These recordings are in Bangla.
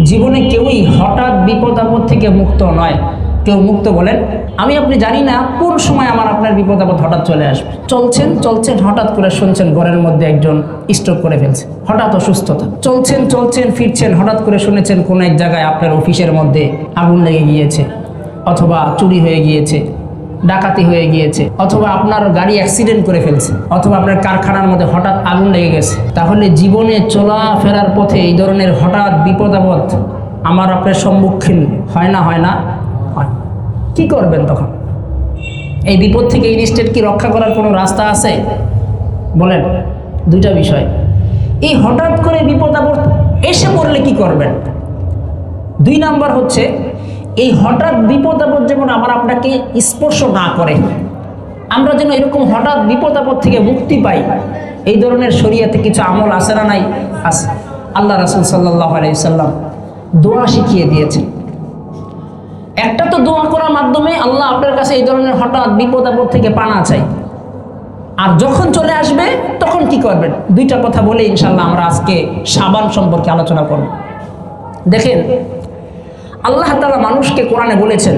জীবনে কেউই হঠাৎ বিপদ আপদ থেকে মুক্ত নয়। কেউ মুক্ত বলেন? আমি আপনি জানি না কোন সময় আমার আপনার বিপদ আপদ হঠাৎ চলে আসবে। চলছেন চলছেন, হঠাৎ করে শুনছেন ঘরের মধ্যে একজন স্ট্রোক করে ফেলছে, হঠাৎ অসুস্থতা। চলছেন চলছেন ফিরছেন, হঠাৎ করে শুনেছেন কোন এক জায়গায় আপনার অফিসের মধ্যে আগুন লেগে গিয়েছে, অথবা চুরি হয়ে গিয়েছে, ডাকাতি হয়ে গিয়েছে, অথবা আপনার গাড়ি অ্যাক্সিডেন্ট করে ফেলছে, অথবা আপনার কারখানার মধ্যে হঠাৎ আগুন লেগে গেছে। তাহলে জীবনে চলাফেরার পথে এই ধরনের হঠাৎ বিপদ আপদ আমার আপনার সম্মুখীন হয় না? হয় না? হয়। কি করবেন তখন? এই বিপদ থেকে ইনস্টেট কি রক্ষা করার কোনো রাস্তা আছে? বলেন। দুইটা বিষয়। এই হঠাৎ করে বিপদ আপদ এসে পড়লে কি করবেন? 2 নাম্বার হচ্ছে, এই হঠাৎ বিপদ আপদ যেমন আমার আপনাকে স্পর্শ না করে, আমরা যেন এরকম হঠাৎ বিপদ আপদ থেকে মুক্তি পাই, এই ধরনের শরীয়তে কিছু আমল আছে না নাই? আছে। আল্লাহ রাসূল সাল্লাল্লাহু আলাইহি সাল্লাম দোয়া শিখিয়ে দিয়েছেন। একটা তো দোয়া করার মাধ্যমে আল্লাহ আপনার কাছে এই ধরনের হঠাৎ বিপদ আপদ থেকে পানা চাই, আর যখন চলে আসবে তখন কি করবেন? 2টা কথা বলে ইনশাআল্লাহ আমরা আজকে শাবান সম্পর্কে আলোচনা করব। দেখেন, আল্লাহ তাআলা মানুষকে কোরআনে বলেছেন,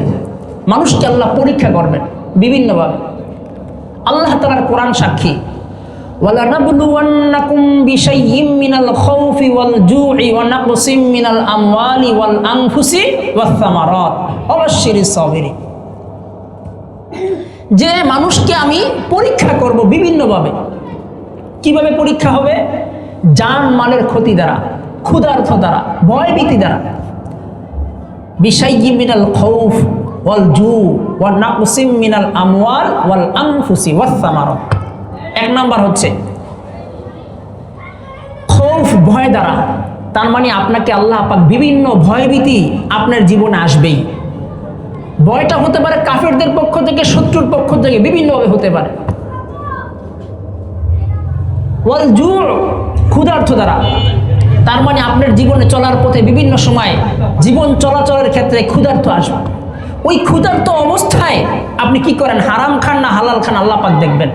মানুষকে আল্লাহ পরীক্ষা করবেন বিভিন্নভাবে। আল্লাহ তাআলার কোরআন সাক্ষী, ওয়ালানাবলুওয়ান্নাকুম বিশাইইম মিনাল খাউফি ওয়াল জুই ওয়া নাকসিম মিনাল আমওয়ালি ওয়াল আনফুসি ওয়াস সামারাত ওয়াবাশশিরিস সাবিরিন। যে মানুষকে আমি পরীক্ষা করব বিভিন্নভাবে। কিভাবে পরীক্ষা হবে? জান মালের ক্ষতি দ্বারা, ক্ষুধার্ত দ্বারা, ভয়ভীতি দ্বারা। বিশাইইম মিনাল খাউফ ওয়াল জু ওয়া নাকসিম মিনাল আমওয়াল ওয়াল আনফুসি ওয়াস সামারাত। 1 নাম্বার হচ্ছে খৌফ, ভয় দ্বারা। তার মানে আপনাকে আল্লাহ পাক বিভিন্ন ভয়ভীতি আপনার জীবনে আসবেই। ভয়টা হতে পারে কাফেরদের পক্ষ থেকে, শত্রুর পক্ষ থেকে, বিভিন্নভাবে হতে পারে। ওয়াল জু, ক্ষুধার্ত দ্বারা। তার মানে আপনার জীবনে চলার পথে বিভিন্ন সময় জীবন চলাচলের ক্ষেত্রে ক্ষুধার্ত আসবে। ওই ক্ষুধার্ত অবস্থায় আপনি কি করেন? হারাম খান না হালাল খান আল্লাহ পাক দেখবেন।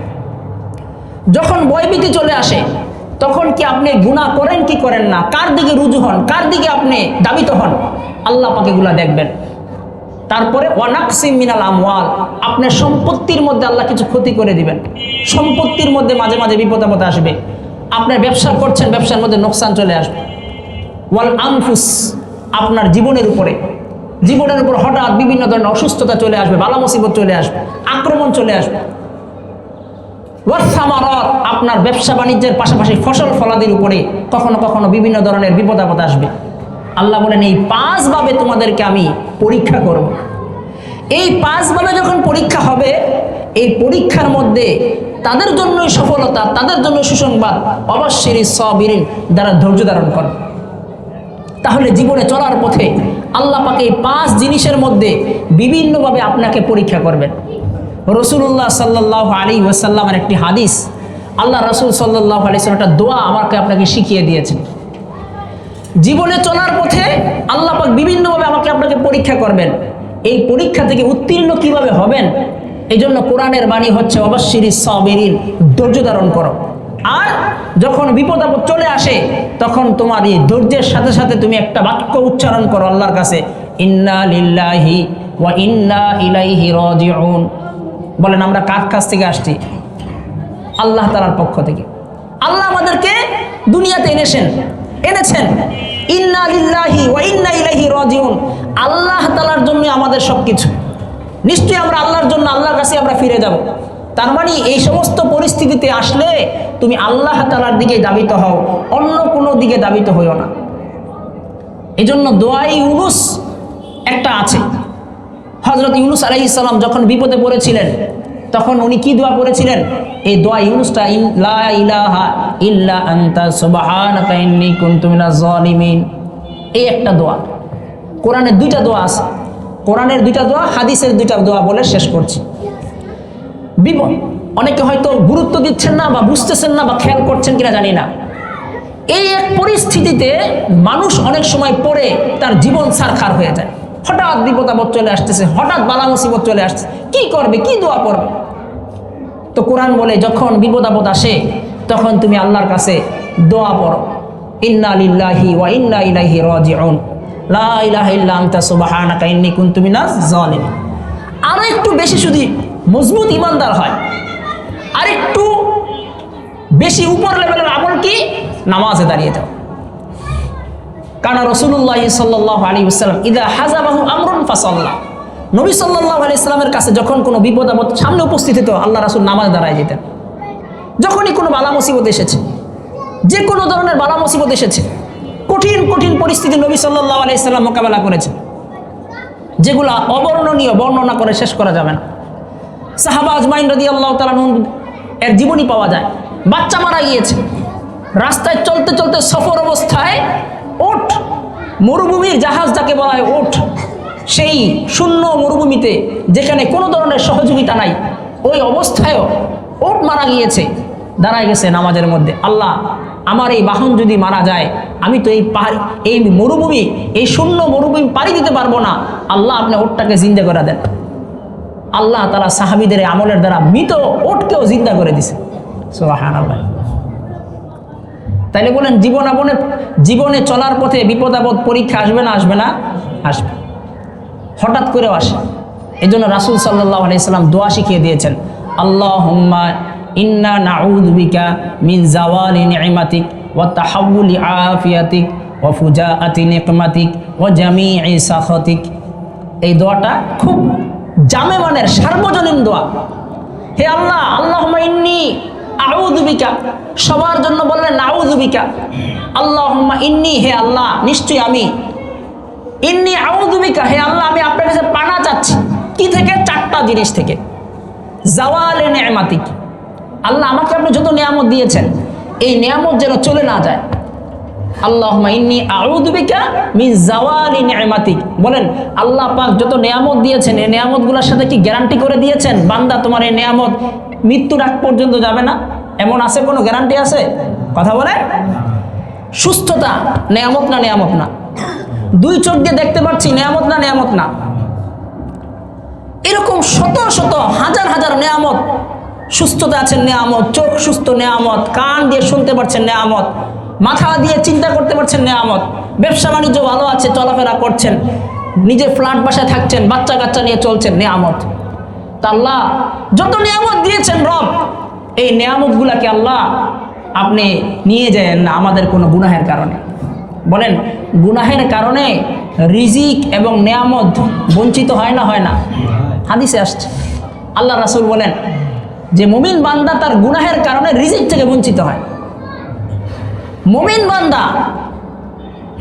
যখন ভয়ভীতি চলে আসে তখন কি আপনি গুনাহ করেন কি করেন না, কার দিকে রুজু হন, কার দিকে আপনি দাবিত হন, আল্লাহ পাক এগুলা দেখবেন। তারপরে ওয়ানাকসিম মিনাল আমওয়াল, আপনার সম্পত্তির মধ্যে আল্লাহ কিছু ক্ষতি করে দিবেন। সম্পত্তির মধ্যে মাঝে মাঝে বিপদ আপদ আসবে। আপনার ব্যবসা করছেন, ব্যবসার মধ্যে নোকসান চলে আসবে। ওয়াল আনফুস, আপনার জীবনের উপর হঠাৎ বিভিন্ন ধরনের অসুস্থতা চলে আসবে, বালা মুসিবত চলে আসবে, আক্রমণ চলে আসবে। ওয়াস সামারাত, আপনার ব্যবসা বাণিজ্যের পাশাপাশি ফসল ফলাদির উপরে কখনো কখনো বিভিন্ন ধরনের বিপদ আপদ আসবে। আল্লাহ বলেন, এই 5 ভাবে তোমাদেরকে আমি পরীক্ষা করব। এই 5 ভাবে যখন পরীক্ষা হবে, এই পরীক্ষার মধ্যে তাদের জন্যই সফলতা, তাদের জন্য সুসংবাদ, ওয়াবাশশিরিস সাবিরিন, যারা ধৈর্য ধারণ করে। তাহলে জীবনে চলার পথে আল্লাহ পাক এই 5 জিনিসের মধ্যে বিভিন্নভাবে আপনাকে পরীক্ষা করবেন। রাসূলুল্লাহ সাল্লাল্লাহু আলাইহি ওয়াসাল্লামের একটি হাদিস, আল্লাহ রাসূল সাল্লাল্লাহু আলাইহি ওয়াসাল্লাম একটা দোয়া আমাকে আপনাকে শিখিয়ে দিয়েছেন। জীবনে চলার পথে আল্লাহ পাক বিভিন্নভাবে আমাকে আপনাকে পরীক্ষা করবেন। এই পরীক্ষা থেকে উত্তীর্ণ কিভাবে হবেন, এই জন্য কোরআনের বাণী হচ্ছে ওয়াবাশশিরিস সাবিরিন, ধৈর্য ধারণ করো। আর যখন বিপদ আপদ চলে আসে তখন তোমার এই ধৈর্যের সাথে সাথে তুমি একটা বাক্য উচ্চারণ করো আল্লাহর কাছে, ইন্না লিল্লাহি ওয়া ইন্না ইলাইহি রাজিউন। বলেন, আমরা কার কাছ থেকে আসছি? আল্লাহ তাআলার পক্ষ থেকে। আল্লাহ আমাদেরকে দুনিয়াতে এনেছেন। ইন্না লিল্লাহি ওয়া ইন্না ইলাইহি রাজিউন। আল্লাহ তাআলার জন্য আমাদের সবকিছু। নিশ্চয়ই আমরা আল্লাহর জন্য, আল্লাহর কাছে আমরা ফিরে যাব। তার মানে এই সমস্ত পরিস্থিতিতে আসলে তুমি আল্লাহ তাআলার দিকে দাবিত হও, অন্য কোনো দিকে দাবিত হইও না। এজন্য দোয়াই ইউনুস একটা আছে। হযরত ইউনুস আলাইহিস সালাম যখন বিপদে পড়েছিলেন তখন উনি কি দোয়া করেছিলেন? এই দোয়া ইউনুসটা, লা ইলাহা ইল্লা আনতা সুবহানাকা ইন্নী কুনতু মিনাজ জালিমিন। এই একটা দোয়া। কোরআনের 2টা দোয়া আছে। কোরআনের 2টা দোয়া, হাদিসের 2টা দোয়া বলে শেষ করছি। বিপদ অনেকে হয়তো গুরুত্ব দিচ্ছেন না বা বুঝতেছেন না বা খেয়াল করছেন কিনা জানি না। এই এক পরিস্থিতিতে মানুষ অনেক সময় পড়ে তার জীবন ছারখার হয়ে যায়। হঠাৎ বিপদ আপদ চলে আসতেছে, হঠাৎ বালা মুসিবত চলে আসছে, কি করবে, কি দোয়া করবে? তো কোরআন বলে, যখন বিপদ আপদ আসে তখন তুমি আল্লাহর কাছে দোয়া পড়ো, ইন্না লিল্লাহি ওয়া ইন্না ইলাইহি রাজিউন। লা ইলাহা ইল্লা আনতা সুবহানাকা ইন্নী কুনতু মিনাজ জালিমিন। আরো একটু বেশি যদি মজবুত ইমানদার হয়, আর একটু বেশি উপর লেভেলের আমল কি? নামাজে দাঁড়িয়ে যাও। কারণ রাসূলুল্লাহ সাল্লাল্লাহু আলাইহি ওয়াসাল্লাম ইযা হাযাবাহু আমরুন ফাসাল্লা, নবী সাল্লাল্লাহু আলাইহি ওয়াসাল্লামের কাছে যখন কোনো বিপদ আপদ সামনে উপস্থিত হতো, আল্লাহ রাসূল নামাজে দাঁড়ায় যেতেন। যখনই কোনো বালা মুসিবত এসেছে, যে কোনো ধরনের বালা মুসিবত এসেছে, কঠিন কঠিন পরিস্থিতি নবী সাল্লাল্লাহু আলাইহি ওয়াসাল্লাম মোকাবেলা করেছেন, যেগুলো অবর্ণনীয়, বর্ণনা করে শেষ করা যাবে না। সাহাবা আজমাইন রাদিয়াল্লাহু তাআলা এর জীবনী পাওয়া যায়। বাচ্চা মারা গিয়েছে, রাস্তায় চলতে চলতে সফর অবস্থায় ওঠ, মরুভূমির জাহাজ যাকে বলা হয় ওঠ, সেই শূন্য মরুভূমিতে যেখানে কোনো ধরনের সহযোগিতা নাই, ওই অবস্থায়ও ওঠ মারা গিয়েছে, দাঁড়ায় গেছে নামাজের মধ্যে। আল্লাহ, আমার এই বাহন যদি মারা যায়, আমি তো এই মরুভূমি, এই শূন্য মরুভূমি পাড়ি দিতে পারবো না, আল্লাহ আপনি ওঠটাকে জিন্দা করে দেন। আল্লাহ তাআলা সাহাবীদের আমলের দ্বারা মৃত ওঠকেও জিন্দা করে দিছে। সুবহানাল্লাহ। তাইলে বলেন জীবনে চলার পথে বিপদ আপদ পরীক্ষা আসবে না? আসবে না? আসবে, হঠাৎ করেও আসে। এই জন্য রাসূল সাল্লাল্লাহু আলাইহি সাল্লাম দোয়া শিখিয়ে দিয়েছেন, আল্লাহুম্মা ইন্না নাউযু বিকা মিন জাওয়ালি নি'মাতিক ওয়া তাহাউলি আফিয়াতিক ওয়া ফুজাআতি নিকমাতিক ওয়া জামিই সাখাতিক। এই দোয়াটা খুব জামে মানের সার্বজনীন দোয়া। হে আল্লাহ, আল্লাহুম্মা ইন্নী আউযু বিকা, সবার জন্য বললেন আউযু বিকা। আল্লাহুম্মা ইন্নী, হে আল্লাহ নিশ্চয়ই আমি, ইন্নী আউযু বিকা, হে আল্লাহ আমি আপনার কাছে পানা চাচ্ছি। কি থেকে? চারটা জিনিস থেকে। জাওয়ালে নি'মাতিক, আল্লাহ আমাকে আপনি যত নিয়ামত দিয়েছেন, এই নিয়ামত যেন চলে না যায়। আল্লাহুম্মা ইন্নী আউযু বিকা মিন জাওয়ালি নি'মাতিক। বলেন আল্লাহ পাক যত নিয়ামত দিয়েছেন, এই নিয়ামতগুলোর সাথে কি গ্যারান্টি করে দিয়েছেন বান্দা তোমার এই নিয়ামত মৃত্যুর আগ পর্যন্ত যাবে না? এমন আছে? কোনো গ্যারান্টি আছে? কথা বলে। সুস্থতা নিয়ামত না? নিয়ামত না? দুই চোখ দিয়ে দেখতে পাচ্ছি, নিয়ামত না? নিয়ামত না? এরকম শত শত হাজার হাজার নিয়ামত। সুস্থতা আছেন নিয়ামত, চোখ সুস্থ নিয়ামত, কান দিয়ে শুনতে পারছেন নিয়ামত, মাথা দিয়ে চিন্তা করতে পারছেন নিয়ামত, ব্যবসা বাণিজ্য ভালো আছে, চলাফেরা করছেন, নিজে ফ্ল্যাট বাসায় থাকছেন, বাচ্চা কাচ্চা নিয়ে চলছেন, নিয়ামত। তা আল্লাহ যত নিয়ামত দিয়েছেন রব, এই নিয়ামতগুলাকে আল্লাহ আপনি নিয়ে যান না আমাদের কোনো গুনাহের কারণে। বলেন গুনাহের কারণে রিজিক এবং নিয়ামত বঞ্চিত হয় না? হয় না? হাদিসে আসছে, আল্লাহ রাসূল বলেন যে মুমিন বান্দা তার গুনাহের কারণে রিজিক থেকে বঞ্চিত হয়। মুমিন বান্দা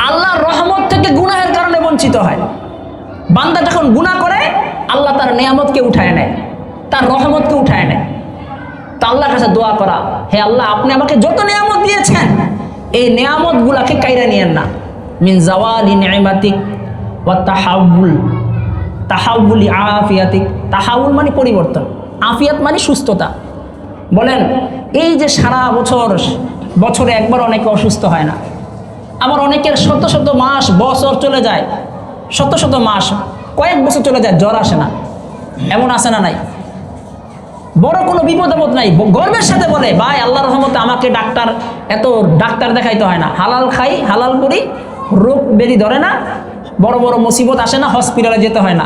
আল্লাহর রহমত থেকে গুনাহের কারণে বঞ্চিত হয়। বান্দা যখন গুনাহ করে, আল্লাহ তার নিয়ামতকে উঠায় নেয়, তার রহমতকে উঠায় নেয়। তা আল্লাহর কাছে দোয়া করা, হে আল্লাহ আপনি আমাকে যত নিয়ামত দিয়েছেন, এই নিয়ামতগুলাকে কাইরা নিয়েন না। মিন জাওয়ালি নি'মাতিক ওয়া তাহাউলি আফিয়াতিক। তাহাউল মানে পরিবর্তন, আফিয়াত মানে সুস্থতা। বলেন এই যে সারা বছরে একবার অনেকে অসুস্থ হয় না, আবার অনেকের শত শত মাস বছর চলে যায়, শত শত মাস কয়েক বছর চলে যায়, জ্বর আসে না। এমন আছে না? নাই। বড় কোনো বিপদ আপদ নাই, গর্বের সাথে বলে ভাই আল্লাহর রহমতে আমাকে ডাক্তার দেখাইতে হয় না, হালাল খাই, হালাল করি, রোগ ব্যাধি ধরে না, বড় বড় মুসিবত আসে না, হসপিটালে যেতে হয় না।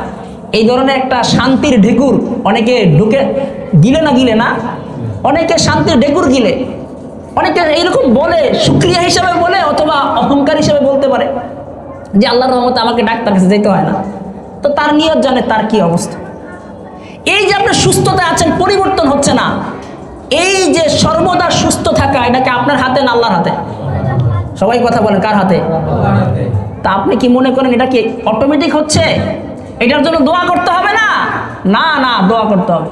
এই ধরনের একটা শান্তির ঢেকুর অনেকে গিলে না, অনেকে শান্তির ঢেকুর গিলে, অনেকে এইরকম বলে, শুকরিয়া হিসাবে বলে অথবা অহংকার হিসাবে বলতে পারে যে আল্লাহর রহমতে আমাকে ডাক্তার কাছে যেতে হয় না। তো তার নিয়ত জানে তার কি অবস্থা। এই যে আপনি সুস্থতা আছেন, পরিবর্তন হচ্ছে না, এই যে সর্বদা সুস্থ থাকা, এটাকে আপনার হাতে না আল্লাহর হাতে? সবাই কথা বলেন, কার হাতে? তা আপনি কি মনে করেন এটা কি অটোমেটিক হচ্ছে? এটার জন্য দোয়া করতে হবে না? না না, দোয়া করতে হবে।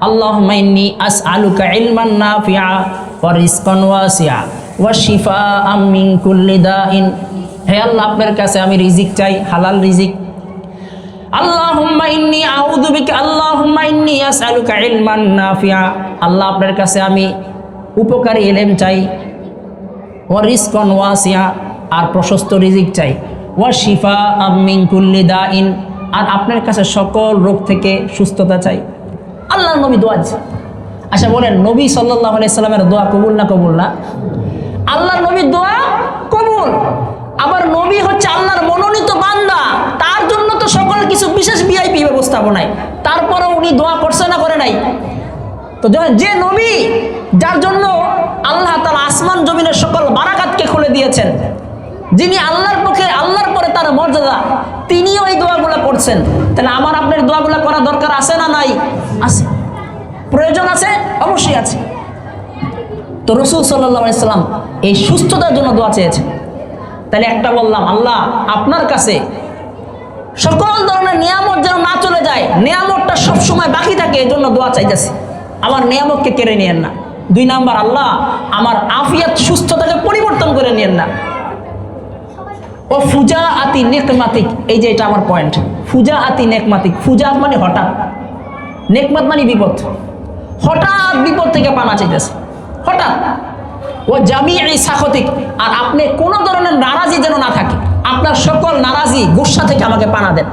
আল্লাহুম্মা ইন্নী আসআলুকা ইলমান নাফিআ ওয়া রিজকান ওয়াসিআ ওয়া শিফাআম মিন কুল্লি দাইন। হে আল্লাহ আপনার কাছে আমি রিজিক চাই, হালাল রিজিক। আল্লাহুম্মা ইন্নী আউযু বিকা, আল্লাহুম্মা ইন্নী আসআলুকা ইলমান নাফিআ, আল্লাহ আপনার কাছে আমি উপকারী ইলম চাই। ওয়া রিজকান ওয়াসিআ, আর প্রশস্ত রিজিক চাই। ওয়া শিফাআম মিন কুল্লি দাইন, আর আপনার কাছে সকল রোগ থেকে সুস্থতা চাই। আল্লাহর নবী দোয়া আছে। আচ্ছা বলেন নবী সাল্লাল্লাহু আলাইহি সাল্লামের দোয়া কবুল না? কবুল না? আল্লাহর নবীর দোয়া কবুল। আবার নবী হচ্ছে আল্লাহর ব্যবস্থাপনায়, তারপরেও উনি দোয়া করছে না করে নাই? তো যে নবী যার জন্য আল্লাহ তাআলা আসমান জমিনের সকল বারাকাতকে খুলে দিয়েছেন, যিনি আল্লাহর পক্ষে আল্লাহর পরে তার মর্যাদা, তিনিও এই দোয়াগুলো করছেন, তাহলে আমার আপনার দোয়াগুলো করা দরকার আছে না নাই? আছে। প্রয়োজন আছে? অবশ্যই আছে। তো রাসূল সাল্লাল্লাহু আলাইহি সাল্লাম এই সুস্থতার জন্য দোয়া চেয়েছেন। তাহলে একটা বললাম, আল্লাহ আপনার কাছে সকল ধরনের নিয়ামত যেন না চলে যায়, নিয়ামতটা সবসময় বাকি থাকে, এই জন্য দোয়া চাইতেছি, আমার নিয়ামতকে কেড়ে নিয়েন না। 2 নাম্বার, আল্লাহ আমার আফিয়াত সুস্থতাকে পরিবর্তন করে নিয়েন না। ও ফুজা আতি নেকমাতিক, এই যে এটা আমার পয়েন্ট, ফুজা আতি নেকমাতিক। ফুজাত মানে হঠাৎ, নেকমাত মানে বিপদ। হঠাৎ বিপদ থেকে পানা চাইতেছে, হঠাৎ। ও জামিই সাখতিক, আর আপনি কোনো ধরনের নারাজি যেন না থাকে, আপনার সকল নারাজি গুসা থেকে আমাকে পানা দেন।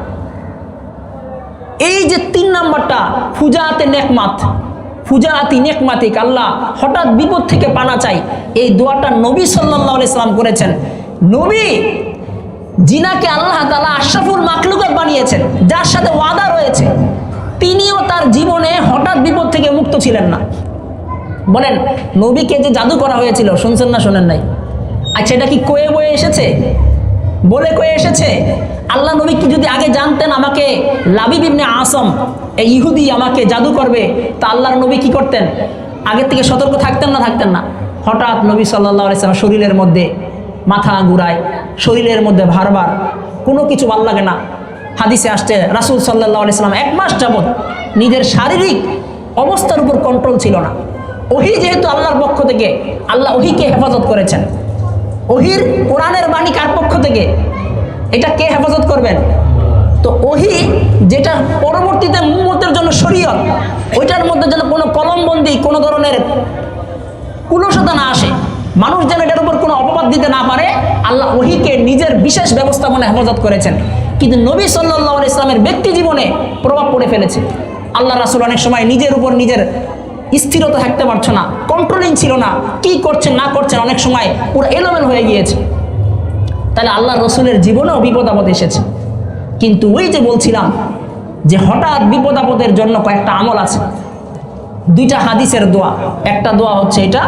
এই যে 3 নাম্বারটা, ফুজাতে নেকমাত, ফুজাতি নেকমাতিক, আল্লাহ হঠাৎ বিপদ থেকে পানা চাই, এই দোয়াটা নবী সাল্লাল্লাহু আলাইহি সাল্লাম করেছেন। নবী জিনাকে আল্লাহ তাআলা আশরাফুল মাখলুকাত বানিয়েছেন, যার সাথে ওয়াদা রয়েছে, তিনিও তার জীবনে হঠাৎ বিপদ থেকে মুক্ত ছিলেন না। বলেন, নবীকে যে জাদু করা হয়েছিল, শুনছেন না শোনেন নাই? আচ্ছা, এটা কি কয়ে বয়ে এসেছে, বলে কয়ে এসেছে? আল্লাহ নবী কি যদি আগে জানতেন আমাকে লাবিব ইবনে আসম এই ইহুদি আমাকে জাদু করবে, তা আল্লাহর নবী কি করতেন? আগের থেকে সতর্ক থাকতেন না থাকতেন না? হঠাৎ নবী সাল্লাল্লাহু আলাইহি সাল্লাম শরীরের মধ্যে মাথা ঘুরায়, শরীরের মধ্যে ভারবার, কোনো কিছু ভাল লাগে না। হাদিসে আসছে রাসূল সাল্লাল্লাহু আলাইহি সাল্লাম 1 মাস যাবত নিজের শারীরিক অবস্থার উপর কন্ট্রোল ছিল না। ওহী যেহেতু আল্লাহর পক্ষ থেকে, আল্লাহ ওহীকে হেফাজত করেছেন। ওহীর কোরআনের বাণী কার পক্ষ থেকে? এটা কে হেফাজত করবেন? তো ওহী যেটা পরবর্তীতে উম্মতের জন্য শরীয়ত, ওইটার মধ্যে যেন কোনো কলমবন্দি, কোনো ধরনের কুলসতা না আসে, মানুষ যেন এটার উপর কোনো অপবাদ দিতে না পারে, আল্লাহ ওহীকে নিজের বিশেষ ব্যবস্থাপনা হেফাজত করেছেন। কিন্তু নবী সাল্লাল্লাহু আলাইহি ইসলামের ব্যক্তি জীবনে প্রভাব পড়ে ফেলেছে। আল্লাহ রাসূল অনেক সময় নিজের উপর নিজের স্থিরতা থাকতে পারছে না, কন্ট্রোলিং ছিল না, কি করছেন না করছেন অনেক সময় পুরো এলোমেলো হয়ে গিয়েছে। তাহলে আল্লাহ রসুলের জীবনেও বিপদ আপদ এসেছে। কিন্তু ওই যে বলছিলাম যে হঠাৎ বিপদ আপদের জন্য কয়েকটা আমল আছে, 2টা হাদিসের দোয়া। একটা দোয়া হচ্ছে এটা,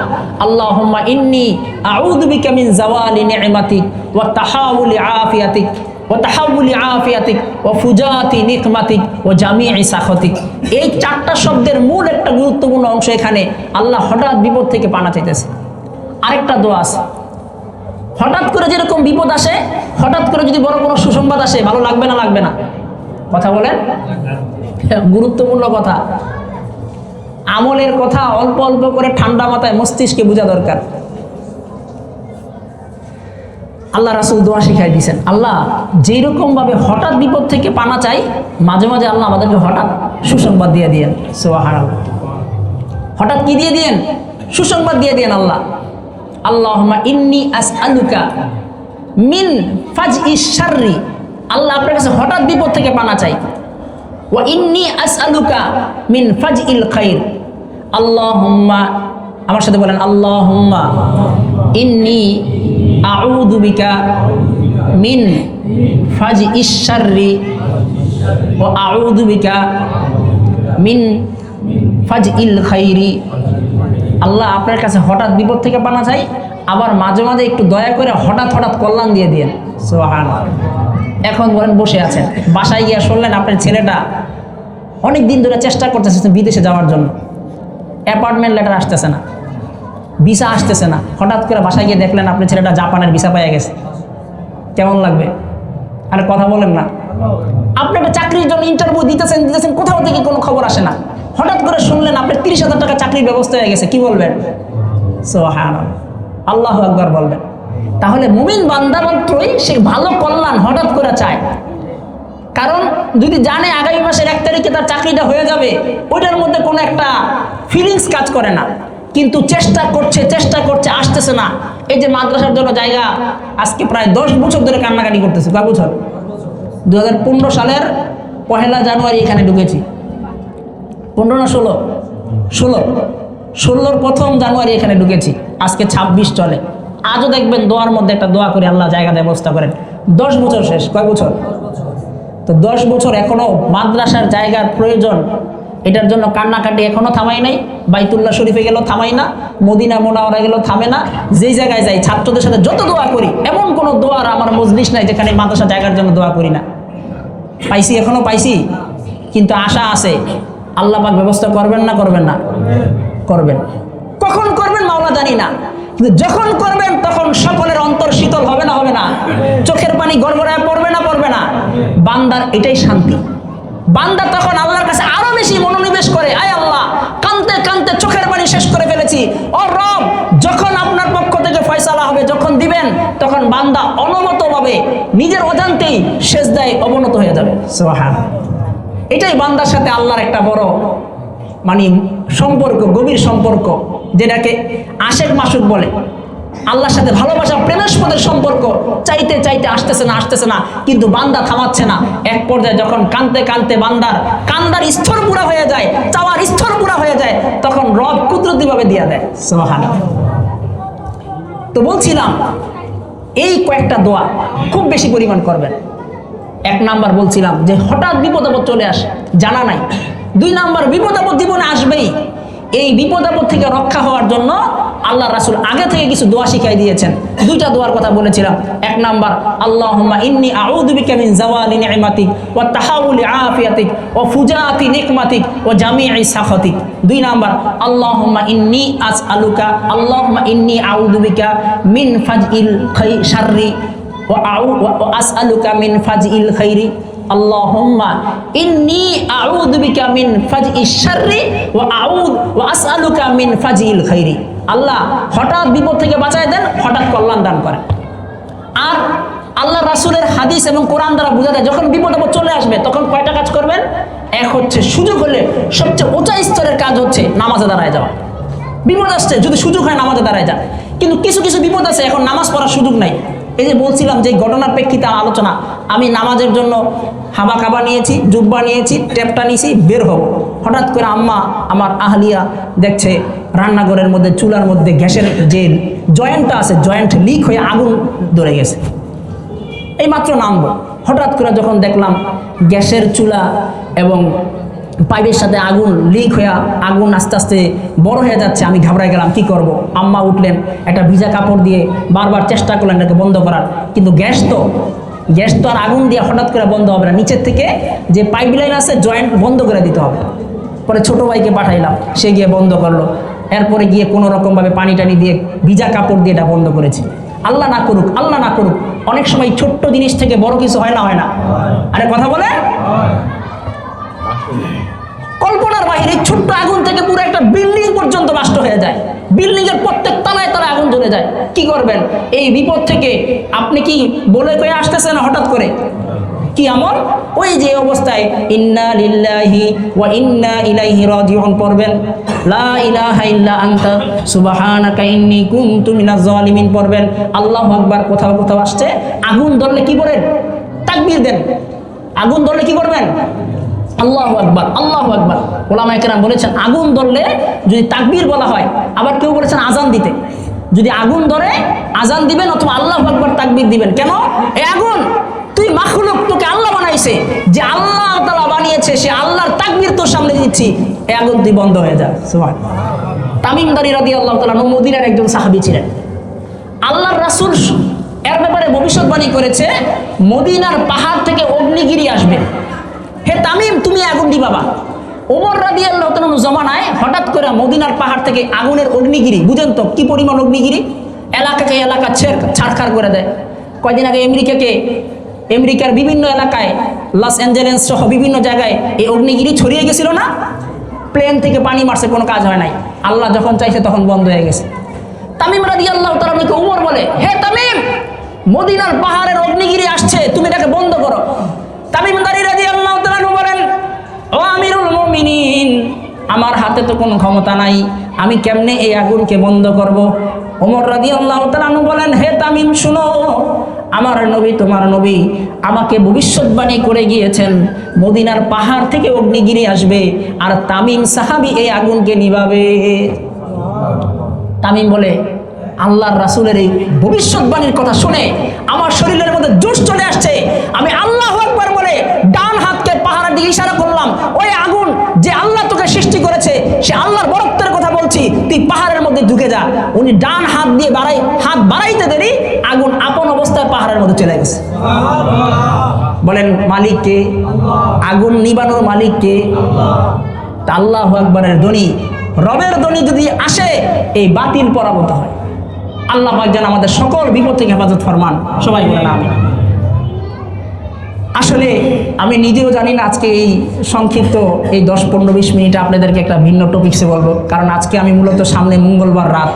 আল্লাহুম্মা ইন্নী আউযু বিকা মিন জাওয়ালি নি'মাতিক ওয়া তাহাউলি আফিয়াতিক ওয়া তাহাউলি আফিয়াতিক ওয়া ফুজাতি নিকমাতিক ওয়া জামিই সাখতিক। এই 4টা শব্দের মূল একটা গুরুত্বপূর্ণ অংশ এখানে, আল্লাহ হঠাৎ বিপদ থেকে পানা চাইতেছে। আরেকটা দোয়া আছে, হঠাৎ করে যেরকম বিপদ আসে, হঠাৎ করে যদি বড় কোনো সুসংবাদ আসে, ভালো লাগবে না লাগবে না? কথা বলেন, গুরুত্বপূর্ণ কথা। আমলের কথা অল্প অল্প করে ঠান্ডা মাথায় মস্তিষ্কে বোঝা দরকার। আল্লাহ রাসূল দোয়া শিখাই দিয়েছেন, আল্লাহ যেরকম ভাবে হঠাৎ বিপদ থেকে পানা চাই, মাঝে মাঝে আল্লাহ আমাদেরকে হঠাৎ সুসংবাদ দিয়ে দিয়েন। সুবহানাল্লাহ, হঠাৎ কি দিয়ে দিয়েন? সুসংবাদ দিয়ে দিয়েন। আল্লাহ আল্লাহুম্মা ইন্নী আসআলুকা মিন ফাজইশ শাররি, আল্লাহ আপনার কাছে হঠাৎ বিপদ থেকে পানা চাই। ওয়া ইন্নী আসআলুকা মিন ফাজইল খাইর, আল্লাহুম্মা, আমার সাথে বলেন, আল্লাহুম্মা ইন্নী আউযু বিকা মিন ফাজইশ শাররি ওয়া আউযু বিকা মিন ফাজইল খাইরি। আল্লাহ আপনার কাছে হঠাৎ বিপদ থেকে পানা চাই, আবার মাঝে মাঝে একটু দয়া করে হঠাৎ হঠাৎ কল্যাণ দিয়ে দিয়েন। সুবহানাল্লাহ। এখন বলেন বসে আছেন, বাসায় গিয়ে শুনলেন আপনার ছেলেটা অনেক দিন ধরে চেষ্টা করতেছে বিদেশে যাওয়ার জন্য, অ্যাপয়েন্টমেন্ট লেটার আসতেছে না, ভিসা আসতেছে না। হঠাৎ করে বাসায় গিয়ে দেখলেন আপনার ছেলেটা জাপানের ভিসা পেয়ে গেছে, কেমন লাগবে? আরে কথা বলেন না। আপনি একটা চাকরির জন্য ইন্টারভিউ দিতেছেন, কোথাও থেকে কোনো খবর আসে না, হঠাৎ করে শুনলেন আপনার 30,000 টাকা চাকরির ব্যবস্থা হয়ে গেছে, কি বলবেন? সুবহানাল্লাহ, আল্লাহু আকবার বলবেন। তাহলে মুমিন বান্দা মাত্রই সে ভালো কল্যাণ হঠাৎ করে চায়, কারণ যদি জানে আগামী মাসের 1 তারিখে তার চাকরিটা হয়ে যাবে, ওইটার মধ্যে কোনো একটা ফিলিংস কাজ করে না, কিন্তু চেষ্টা করছে আসতেছে না। এই যে মাদ্রাসার জন্য জায়গা আজকে প্রায় 10 বছর ধরে কান্নাকাটি করতেছে। কয় বছর? 2015 সালের 1 জানুয়ারি এখানে ঢুকেছি। 15 না 16? 16 প্রথম জানুয়ারি এখানে ঢুকেছি, আজকে 26 চলে। আজও দেখবেন দোয়ার মধ্যে একটা দোয়া করে আল্লাহ জায়গা ব্যবস্থা করেন। 10 বছর শেষ, কয় বছর? তো তো 10 বছর এখনো মাদ্রাসার জায়গার প্রয়োজন, এটার জন্য কান্নাকাটি এখনো থামাই নাই। বাইতুল্লাহ শরীফে গেলেও থামাই না, মদিনা মুনাওয়ারা গেলেও থামে না। যেই জায়গায় যাই ছাত্রদের সাথে যত দোয়া করি, এমন কোনো দোয়ার আমার মজলিস নাই যেখানে মাদ্রাসা জায়গার জন্য দোয়া করি না। পাইছি, এখনো পাইছি, কিন্তু আশা আছে আল্লাহ পাক ব্যবস্থা করবেন না করবেন না? করবেন। কখন করবেন মাওলা জানি না, কিন্তু যখন করবেন তখন সকলের অন্তর শীতল হবে না হবে না? চোখের পানি গড়গড়ায় পড়বে না পড়বে না? বান্দার এটাই শান্তি। বান্দা তখন আল্লাহর কাছে আরো বেশি মনোনিবেশ করে, আয় আল্লাহ, কাঁদতে কাঁদতে চোখের পানি শেষ করে ফেলেছি, ও রব, যখন আপনার পক্ষ থেকে ফয়সালা হবে, যখন দিবেন, তখন বান্দা অনবরতভাবে নিজের অজান্তেই সেজদায় অবনত হয়ে যাবে। সুবহানাল্লাহ। এটাই বান্দার সাথে আল্লাহর একটা বড় মানে সম্পর্ক, গভীর সম্পর্ক, যেটাকে আশেক মাসুক বলে। আল্লাহর সাথে ভালোবাসা, প্রেমের সম্পর্ক চাইতে চাইতে আসতেছে না, কিন্তু বান্দা থামাচ্ছে না। এক পর্যায়ে যখন কাঁদতে কাঁদতে বান্দার কান্দার স্তর পুরা হয়ে যায়, চাওয়ার স্তর পুরা হয়ে যায়, তখন রব কুদরতিভাবে দিয়া দেয়। সুবহানাল্লাহ। তো বলছিলাম এই কয়েকটা দোয়া খুব বেশি পরিমাণ করবেন। 1 নাম্বার বলছিলাম যে হঠাৎ বিপদ আপদ চলে আসে, জানা নাই। 2 নাম্বার, বিপদ আপদ জীবনে আসবেই। এই বিপদ আপদ থেকে রক্ষা হওয়ার জন্য আল্লাহ রাসূল আগে থেকে কিছু দোয়া শিখাই দিয়েছেন। 2টা দোয়ার কথা বলেছিলাম। 1 নাম্বার, আল্লাহুম্মা ইন্নী আউযু বিকা মিন জাওয়ালি নি'মাতিক ওয়া তাহাউলি আফিয়াতিক ওয়া ফুজাআতি নিকমাতিক ওয়া জামিই সাখাতিক। 2 নাম্বার, আল্লাহুম্মা ইন্নী আউযু বিকা মিন ফাজইল শাররি ওয়া আসআলুকা মিন ফাজইল খাইরি। আল্লাহুম্মা ইন্নী আউযু বিকা মিন ফাজইশ শাররি ওয়া আসআলুকা মিন ফাজইল খাইরি। আল্লাহ হঠাৎ বিপদ থেকে বাঁচায় দেন, হঠাৎ কল্যাণ দান করেন। আর আল্লাহ রাসূলের হাদিস এবং কোরআন দ্বারা বোঝা যায়, যখন বিপদ আপদ চলে আসবে তখন কয়টা কাজ করবেন? এক হচ্ছে, সুযোগ হলে সবচেয়ে উঁচা স্তরের কাজ হচ্ছে নামাজে দাঁড়ায় যাওয়া। বিপদ আসছে, যদি সুযোগ হয় নামাজে দাঁড়ায় যান। কিন্তু কিছু কিছু বিপদ আছে এখন নামাজ পড়ার সুযোগ নাই। এই যে বলছিলাম যে ঘটনার প্রেক্ষিতে আলোচনা, আমি নামাজের জন্য হাবা কাবা নিয়েছি, জুব্বা নিয়েছি, টেপটা নিয়েছি, বের হব। হঠাৎ করে আম্মা আমার আহলিয়া দেখছে রান্নাঘরের মধ্যে চুলার মধ্যে গ্যাসের যে জয়েন্টটা আছে, জয়েন্ট লিক হয়ে আগুন ধরে গেছে। এই মাত্র নামবো, হঠাৎ করে যখন দেখলাম গ্যাসের চুলা এবং পাইপের সাথে আগুন লিক হয়ে আগুন আস্তে আস্তে বড় হয়ে যাচ্ছে, আমি ঘাবড়াই গেলাম, কি করব। আম্মা উঠলেন, একটা ভিজা কাপড় দিয়ে বারবার চেষ্টা করলেন এটাকে বন্ধ করার, কিন্তু গ্যাস তো আর আগুন দিয়ে হঠাৎ করে বন্ধ হবে না। নিচের থেকে যে পাইপ লাইন আছে, জয়েন্ট বন্ধ করে দিতে হবে। পরে ছোট ভাইকে পাঠাইলাম, সে গিয়ে বন্ধ করলো। এরপরে গিয়ে কোনো রকমভাবে পানি টানি দিয়ে ভিজা কাপড় দিয়ে এটা বন্ধ করেছি। আল্লাহ না করুক, আল্লাহ না করুক, অনেক সময় ছোট্ট জিনিস থেকে বড় কিছু হয় না? আরে কথা বলে, কল্পনার বাইরে ছোট্ট আগুন থেকে পুরো একটা বিল্ডিং পর্যন্ত নষ্ট হয়ে যায়, বিল্ডিং এর প্রত্যেক তলায় তলায় আগুন জ্বলে যায়। কি করবেন এই বিপদ থেকে? আপনি কি বলে কয়ে আসতেছেন হঠাৎ করে? কি আমল? ওই যে অবস্থায় ইন্না লিল্লাহি ওয়া ইন্না ইলাইহি রাজিউন পড়বেন, লা ইলাহা ইল্লা আনতা সুবহানাকা ইন্নী কুনতু মিনাজ জালিমিন পড়বেন, আল্লাহু আকবার। কোথাও কোথাও আসছে আগুন ধরলে কি করেন? তাকবীর দেন। আগুন ধরলে কি করবেন? আল্লাহু আকবার, আল্লাহু আকবার। ওলামায়ে কেরাম বলেছেন আগুন ধরলে যদি তাকবীর বলা হয়, আবার কেউ বলেছেন আজান দিতে, যদি আগুন ধরে আজান দিবেন অথবা আল্লাহু আকবার তাকবীর দিবেন। কেন? এই আগুন তুই মাখলুক, তোকে আল্লাহ বানাইছে, যে আল্লাহ তাআলা বানিয়েছে সে আল্লাহর তাকবীর তোর সামনে দিচ্ছি, এই আগুন তুই বন্ধ হয়ে যা। সুবহানাল্লাহ। তামিম দারী রাদিয়াল্লাহু তাআলা মদিনার একজন সাহাবী ছিলেন। আল্লাহর রাসূল এর ব্যাপারে ভবিষ্যৎবাণী করেছে, মদিনার পাহাড় থেকে অগ্নিগিরি আসবে। হে তামিম, তুমি আগুন দিবাবা। ওমর রাদিয়াল্লাহু তাআলা জমানায় হঠাৎ করে মদিনার পাহাড় থেকে আগুনের অগ্নিগিরি, বুঝেন তো কি পরিমাণ অগ্নিগিরি, এলাকাকে এলাকা ছাড়খাড় করে দেয়। কয়দিন আগে আমেরিকার বিভিন্ন এলাকায়, লস অ্যাঞ্জেলেস সহ বিভিন্ন জায়গায় এই অগ্নিগিরি ছড়িয়ে গেছিল না? প্লেন থেকে পানি মারছে, কোনো কাজ হয় নাই। আল্লাহ যখন চাইছে তখন বন্ধ হয়ে গেছে। তামিম রাদিয়াল্লাহু তাআলা ওমর বলে, হে তামিম, মদিনার পাহাড়ের অগ্নিগিরি আসছে, তুমি এটাকে বন্ধ করো। তামিম দারী রাদিয়াল্লাহু তাআলা বলেন, ও আমিরুল মুমিনিন, আমার হাতে তো কোনো ক্ষমতা নাই, আমি কেমনে এই আগুনকে বন্ধ করব? ওমর রাদিয়াল্লাহু তাআলা বলেন, হে তামিম শুনো, আমার নবী তোমার নবী আমাকে ভবিষ্যৎবাণী করে গিয়েছেন মদিনার পাহাড় থেকে অগ্নিগিরি আসবে আর তামিম সাহাবী এই আগুনকে নিভাবে। তামিম বলে, আল্লাহর রাসূলের এই ভবিষ্যৎবাণীর কথা শুনে আমার শরীরের মধ্যে জোশ চলে আসছে, আমি আল্লাহু আকবার বলে চলে গেছে। বলেন মালিক কে? আগুন নিবানোর মালিক কে? আল্লাহু আকবারের ধ্বনি, রবের ধ্বনি যদি আসে এই বাতিল পরাভূত হয়। আল্লাহ পাক যেন আমাদের সকল বিপদ থেকে হেফাজত ফরমান, সবাই বলেন আমিন। আসলে আমি নিজেও জানি না আজকে এই সংক্ষিপ্ত এই 10-15-20 মিনিটে আপনাদেরকে একটা ভিন্ন টপিকসে বলবো, কারণ আজকে আমি মূলত সামনে মঙ্গলবার রাত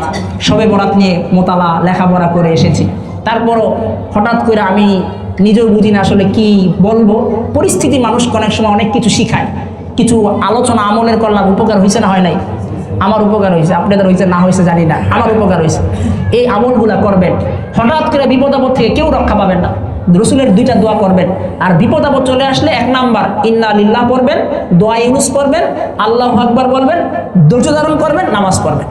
শবে বরাত নিয়ে মোতালা লেখাপড়া করে এসেছি। তারপরও হঠাৎ করে আমি নিজেও বুঝি না আসলে কি বলবো। পরিস্থিতি মানুষকে অনেক সময় অনেক কিছু শিখায়। কিছু আলোচনা আমলের করলাম, উপকার হয়েছে না হয় নাই? আমার উপকার হয়েছে, আপনাদের হয়েছে না হয়েছে জানি না, আমার উপকার হয়েছে। এই আমলগুলা করবেন, হঠাৎ করে বিপদ আপদ থেকে কেউ রক্ষা পাবেন না। রসুলের 2টা দোয়া করবেন, আর বিপদ আপদ চলে আসলে 1 নাম্বার ইন্না লিল্লাহ পড়বেন, দোয়া ইউনুস পড়বেন, আল্লাহু আকবার বলবেন, ধৈর্য ধারণ করবেন, নামাজ পড়বেন।